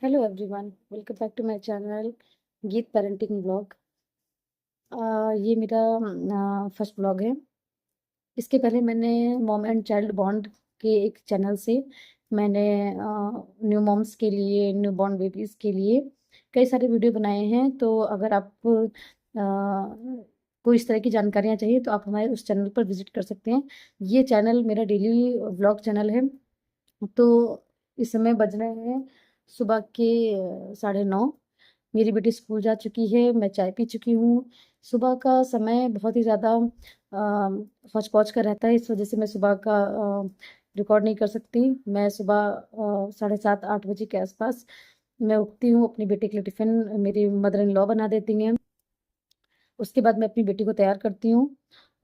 Hello everyone, welcome back to my channel Geet parenting blog. ये मेरा first blog है। इसके पहले मैंने मॉम एंड चाइल्ड बॉन्ड के एक चैनल से मैंने न्यू मॉम्स के लिए, न्यू बॉर्न बेबीज़ के लिए कई सारे वीडियो बनाए हैं। तो अगर आप को इस तरह की जानकारियाँ चाहिए तो आप हमारे उस चैनल पर विज़िट कर सकते हैं। ये चैनल मेरा डेली व्लॉग चैनल है। तो इस समय बज रहे हैं सुबह के 9:30। मेरी बेटी स्कूल जा चुकी है, मैं चाय पी चुकी हूँ। सुबह का समय बहुत ही ज़्यादा हौच-पौच का रहता है, इस वजह से मैं सुबह का रिकॉर्ड नहीं कर सकती। मैं सुबह 7:30-8 बजे के आसपास मैं उठती हूँ, अपनी बेटी के लिए टिफ़िन मेरी मदर इन लॉ बना देती हैं। उसके बाद मैं अपनी बेटी को तैयार करती हूँ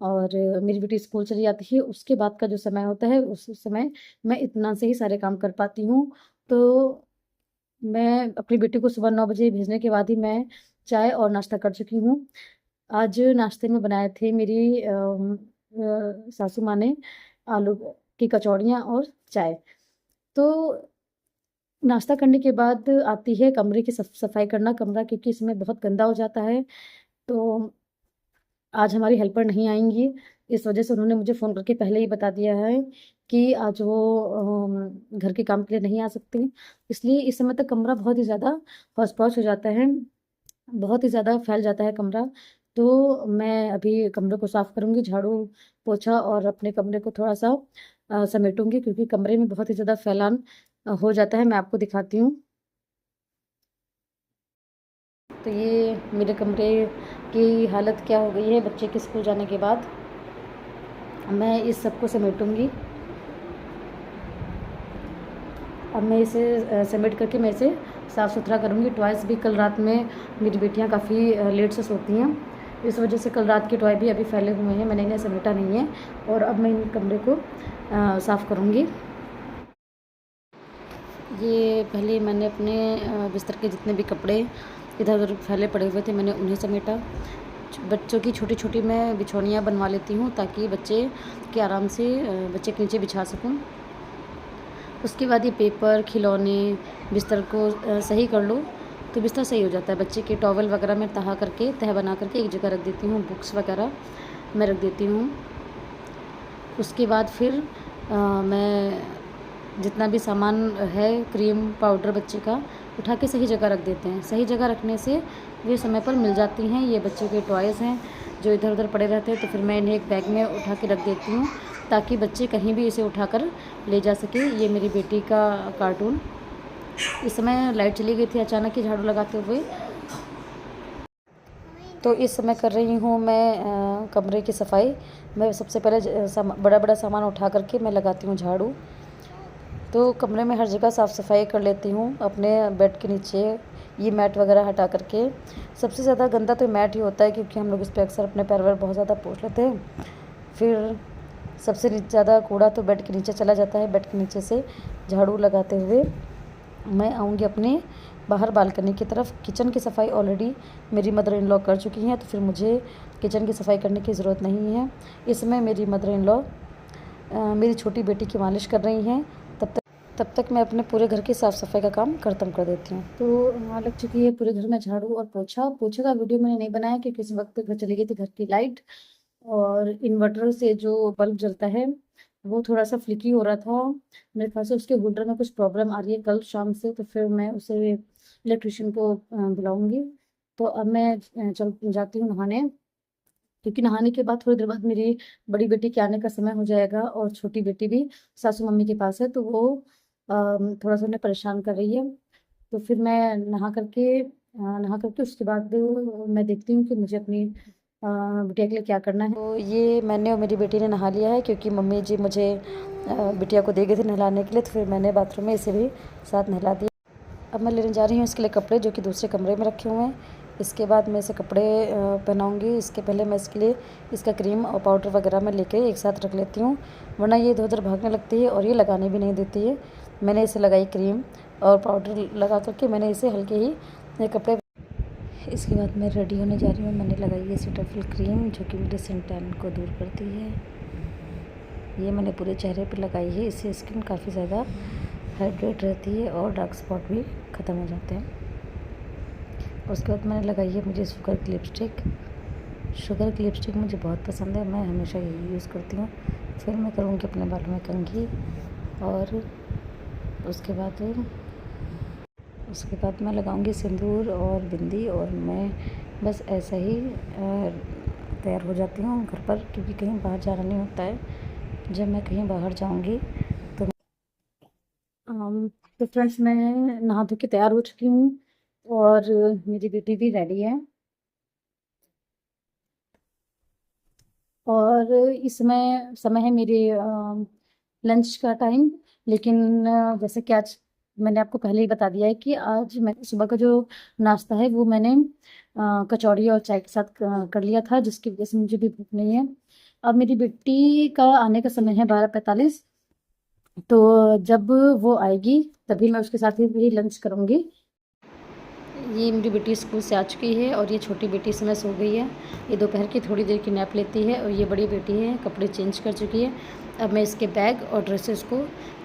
और मेरी बेटी स्कूल चली जाती है। उसके बाद का जो समय होता है, उस समय मैं इत्मीनान से ही सारे काम कर पाती हूँ। तो मैं अपनी बेटी को सुबह 9 बजे भेजने के बाद ही मैं चाय और नाश्ता कर चुकी हूँ। आज नाश्ते में बनाए थे मेरी सासू माँ ने आलू की कचौड़ियाँ और चाय। तो नाश्ता करने के बाद आती है कमरे की सफाई करना। कमरा क्योंकि इसमें बहुत गंदा हो जाता है, तो आज हमारी हेल्पर नहीं आएँगी। इस वजह से उन्होंने मुझे फ़ोन करके पहले ही बता दिया है कि आज वो घर के काम के लिए नहीं आ सकतीं। इसलिए इस समय तक कमरा बहुत ही ज़्यादा हौच-पौच हो जाता है, बहुत ही ज़्यादा फैल जाता है कमरा। तो मैं अभी कमरे को साफ़ करूँगी, झाड़ू-पोछा और अपने कमरे को थोड़ा-सा समेटूँगी क्योंकि कमरे में बहुत ही ज़्यादा फैलान हो जाता है। मैं आपको दिखाती हूँ। तो ये मेरे कमरे की हालत क्या हो गई है बच्चे के स्कूल जाने के बाद। मैं इस सब को समेटूँगी। अब मैं इसे समेट करके मैं इसे साफ़-सुथरा करूँगी। टॉयज़ भी कल रात में मेरी बेटियाँ काफ़ी लेट से सोती हैं। इस वजह से कल रात के टॉय भी अभी फैले हुए हैं, मैंने इन्हें समेटा नहीं है और अब मैं इन कमरे को साफ़ करूँगी। ये पहले मैंने अपने बिस्तर के जितने भी कपड़े इधर-उधर फैले पड़े हुए थे, मैंने उन्हें समेटा। बच्चों की छोटी-छोटी मैं बिछौनियाँ बनवा लेती हूँ ताकि बच्चे के आराम से बच्चे के नीचे बिछा सकूँ। उसके बाद ये पेपर, खिलौने, बिस्तर को सही कर लो तो बिस्तर सही हो जाता है। बच्चे के टॉवल वगैरह मैं तह बना करके एक जगह रख देती हूँ, बुक्स वगैरह मैं रख देती हूँ। उसके बाद फिर मैं जितना भी सामान है, क्रीम, पाउडर बच्चे का, उठा के सही जगह रख देते हैं। सही जगह रखने से वे समय पर मिल जाती हैं। ये बच्चे के टॉयज़ हैं जो इधर-उधर पड़े रहते हैं, तो फिर मैं इन्हें एक बैग में उठा के रख देती हूँ ताकि बच्चे कहीं भी इसे उठाकर ले जा सकें। ये मेरी बेटी का कार्टून। इस समय लाइट चली गई थी अचानक ही झाड़ू लगाते हुए। तो इस समय कर रही हूँ मैं कमरे की सफाई। मैं सबसे पहले बड़ा-बड़ा सामान उठा करके मैं लगाती हूँ झाड़ू। तो कमरे में हर जगह साफ़-सफ़ाई कर लेती हूँ। अपने बेड के नीचे ये मैट वगैरह हटा करके। सबसे ज़्यादा गंदा तो मैट ही होता है क्योंकि हम लोग इस पे अक्सर अपने पैर-वैर बहुत ज़्यादा पोंछ लेते हैं। फिर सबसे ज़्यादा कूड़ा तो बेड के नीचे चला जाता है। बेड के नीचे से झाड़ू लगाते हुए मैं आऊँगी अपने बाहर बालकनी की तरफ। किचन की सफाई ऑलरेडी मेरी मदर इन लॉ कर चुकी हैं, तो फिर मुझे किचन की सफाई करने की ज़रूरत नहीं है। इसमें मेरी मदर इन लॉ मेरी छोटी बेटी की मालिश कर रही हैं। तब तक मैं अपने पूरे घर की साफ़-सफ़ाई का काम ख़त्म कर देती हूँ। तो लग चुकी है पूरे घर में झाड़ू और पोछा। पोछे का वीडियो मैंने नहीं बनाया क्योंकि उस वक़्त घर चली गई थी घर की लाइट और इन्वर्टर से जो बल्ब जलता है, वो थोड़ा-सा फ्लिकी हो रहा था। मेरे ख़्याल से उसके होल्डर में कुछ प्रॉब्लम आ रही है कल शाम से, तो फिर मैं उसे इलेक्ट्रीशियन को बुलाऊँगी। तो अब मैं चल जाती हूँ नहाने, क्योंकि नहाने के बाद थोड़ी देर बाद मेरी बड़ी बेटी के आने का समय हो जाएगा और छोटी बेटी भी सासू मम्मी के पास है, तो वो थोड़ा-सा उन्हें परेशान कर रही है। तो फिर मैं नहा करके उसके बाद मैं देखती हूँ कि मुझे अपनी बिटिया के लिए क्या करना है। तो ये मैंने और मेरी बेटी ने नहा लिया है क्योंकि मम्मी जी मुझे बिटिया को दे गए थे नहलाने के लिए, तो फिर मैंने बाथरूम में इसे भी साथ नहला दिया। अब मैं लेने जा रही हूँ इसके लिए कपड़े जो कि दूसरे कमरे में रखे हुए हैं। इसके बाद मैं इसे कपड़े पहनाऊँगी। इसके पहले मैं इसके लिए इसका क्रीम और पाउडर वगैरह मैं लेके एक साथ रख लेती हूँ, वरना ये इधर-उधर भागने लगती है और ये लगाने भी नहीं देती है। मैंने इसे लगाई क्रीम और पाउडर लगा करके मैंने इसे हल्के ही ये कपड़े। इसके बाद मैं रेडी होने जा रही हूँ। मैंने लगाई है सीटाफिल क्रीम जो कि मेरे सन टैन को दूर करती है। ये मैंने पूरे चेहरे पर लगाई है, इससे स्किन काफ़ी ज़्यादा हाइड्रेट रहती है और डार्क स्पॉट भी ख़त्म हो जाते हैं। उसके बाद मैंने लगाई है मुझे शुगर की लिपस्टिक। शुगर की लिपस्टिक मुझे बहुत पसंद है, मैं हमेशा यही यूज़ करती हूँ। फिर मैं करूँगी अपने बालों में कंघी और उसके बाद मैं लगाऊंगी सिंदूर और बिंदी और मैं बस ऐसा ही तैयार हो जाती हूँ घर पर, क्योंकि कहीं बाहर जाना नहीं होता है। जब मैं कहीं बाहर जाऊंगी तो तो फ्रेंड्स मैं नहा धो के तैयार हो चुकी हूँ और मेरी बेटी भी रेडी है। और इस समय है मेरे लंच का टाइम। लेकिन जैसे कि आज मैंने आपको पहले ही बता दिया है कि आज मैंने सुबह का जो नाश्ता है वो मैंने कचौड़ी और चाय के साथ कर लिया था, जिसकी वजह से मुझे भी भूख नहीं है। अब मेरी बेटी का आने का समय है 12:45, तो जब वो आएगी तभी मैं उसके साथ ही लंच करूँगी। ये मेरी बेटी स्कूल से आ चुकी है और ये छोटी बेटी इस समय सो गई है। ये दोपहर की थोड़ी देर की नैप लेती है और ये बड़ी बेटी है कपड़े चेंज कर चुकी है। अब मैं इसके बैग और ड्रेसेस को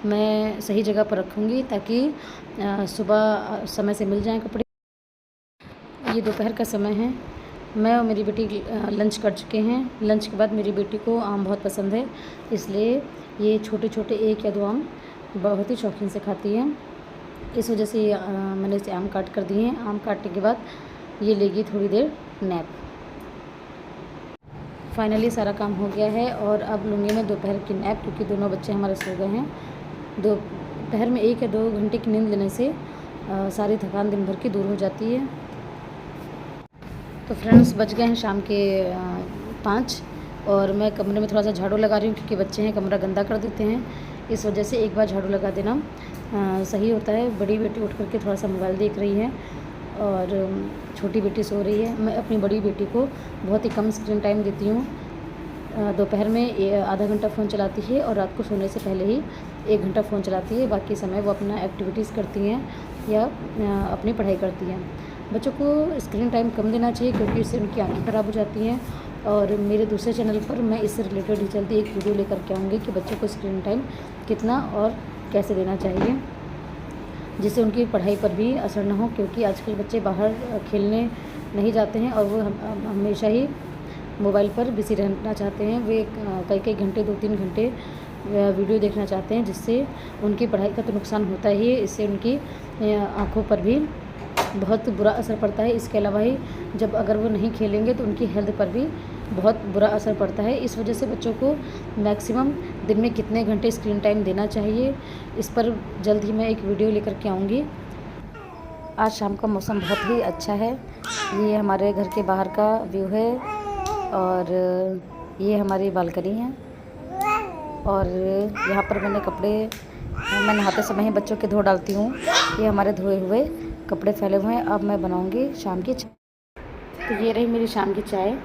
मैं सही जगह पर रखूँगी ताकि सुबह समय से मिल जाएं कपड़े। ये दोपहर का समय है, मैं और मेरी बेटी लंच कर चुके हैं। लंच के बाद मेरी बेटी को आम बहुत पसंद है, इसलिए ये छोटे छोटे 1 या 2 आम बहुत ही शौकीन से खाती है। इस वजह से मैंने इसे आम काट कर दिए हैं। आम काटने के बाद ये लेगी थोड़ी देर नैप। फाइनली सारा काम हो गया है और अब लूँगी मैं दोपहर की नैप, क्योंकि दोनों बच्चे हमारे सो गए हैं। दोपहर में 1 या 2 घंटे की नींद लेने से सारी थकान दिन भर की दूर हो जाती है। तो फ्रेंड्स बज गए हैं शाम के 5 और मैं कमरे में थोड़ा सा झाड़ू लगा रही हूँ, क्योंकि बच्चे हैं कमरा गंदा कर देते हैं। इस वजह से एक बार झाड़ू लगा देना सही होता है। बड़ी बेटी उठ करके थोड़ा सा मोबाइल देख रही है और छोटी बेटी सो रही है। मैं अपनी बड़ी बेटी को बहुत ही कम स्क्रीन टाइम देती हूँ। दोपहर में आधा घंटा फ़ोन चलाती है और रात को सोने से पहले ही 1 घंटा फ़ोन चलाती है। बाकी समय वो अपना एक्टिविटीज़ करती हैं या अपनी पढ़ाई करती हैं। बच्चों को स्क्रीन टाइम कम देना चाहिए, क्योंकि इससे उनकी आँखें ख़राब हो जाती हैं। और मेरे दूसरे चैनल पर मैं इससे रिलेटेड ही जल्दी एक वीडियो लेकर के आऊँगी कि बच्चों को स्क्रीन टाइम कितना और कैसे देना चाहिए, जिससे उनकी पढ़ाई पर भी असर ना हो। क्योंकि आजकल बच्चे बाहर खेलने नहीं जाते हैं और वो हमेशा ही मोबाइल पर बिजी रहना चाहते हैं। वे कई घंटे 2-3 घंटे वीडियो देखना चाहते हैं, जिससे उनकी पढ़ाई का तो नुकसान होता ही है, इससे उनकी आँखों पर भी बहुत बुरा असर पड़ता है। इसके अलावा ही जब अगर वो नहीं खेलेंगे तो उनकी हेल्थ पर भी बहुत बुरा असर पड़ता है। इस वजह से बच्चों को मैक्सिमम दिन में कितने घंटे स्क्रीन टाइम देना चाहिए, इस पर जल्द ही मैं एक वीडियो लेकर के आऊँगी। आज शाम का मौसम बहुत ही अच्छा है। ये हमारे घर के बाहर का व्यू है और ये हमारी बालकनी है। और यहाँ पर मैं नहाते समय ही बच्चों के धो डालती हूँ। ये हमारे धोए हुए कपड़े फैले हुए हैं। अब मैं बनाऊँगी शाम की चाय। तो ये रही मेरी शाम की चाय।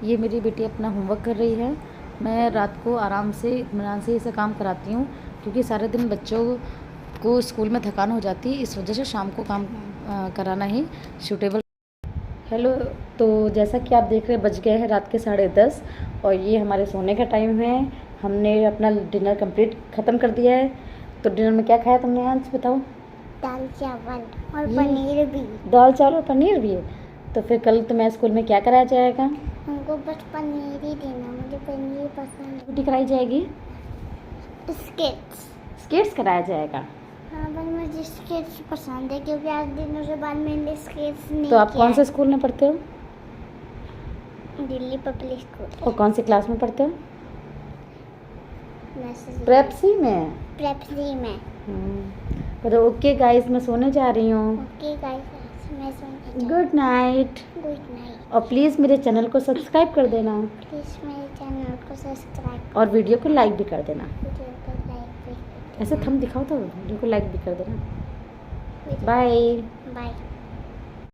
ये मेरी बेटी अपना होमवर्क कर रही है। मैं रात को आराम से इत्मीनान से इसे काम कराती हूँ, क्योंकि सारे दिन बच्चों को स्कूल में थकान हो जाती है। इस वजह से शाम को काम कराना ही सूटेबल। हेलो, तो जैसा कि आप देख रहे हैं बज गए हैं रात के 10:30 और ये हमारे सोने का टाइम है। हमने अपना डिनर कंप्लीट ख़त्म कर दिया है। तो डिनर में क्या खाया तुमने आज बताओ? दाल चावल और पनीर भी। दाल चावल और पनीर भी है। तो फिर कल तुम्हें स्कूल में क्या कराया जाएगा? हमको बस पनीर ही देना, मुझे पनीर पसंद है। रोटी कराई जाएगी? स्केट्स कराया जाएगा। हाँ, पर मुझे स्केट्स पसंद है, क्योंकि आज दिनों से बाद मैंने स्केट्स नहीं। तो आप कौन से स्कूल में पढ़ते हो? Delhi public school. और कौन सी क्लास में पढ़ते हो? प्रेप्सी में। तो ओके गाइस, मैं सोने जा रही हूँ। ओके गाइस, मैं सोने जा। Good night. और प्लीज़ मेरे चैनल को सब्सक्राइब कर देना। प्लीज़ मेरे चैनल को सब्सक्राइब और वीडियो को लाइक भी कर देना। वीडियो को लाइक भी कर देना। ऐसे थंब दिखाओ तो वीडियो को लाइक भी कर देना। बाय।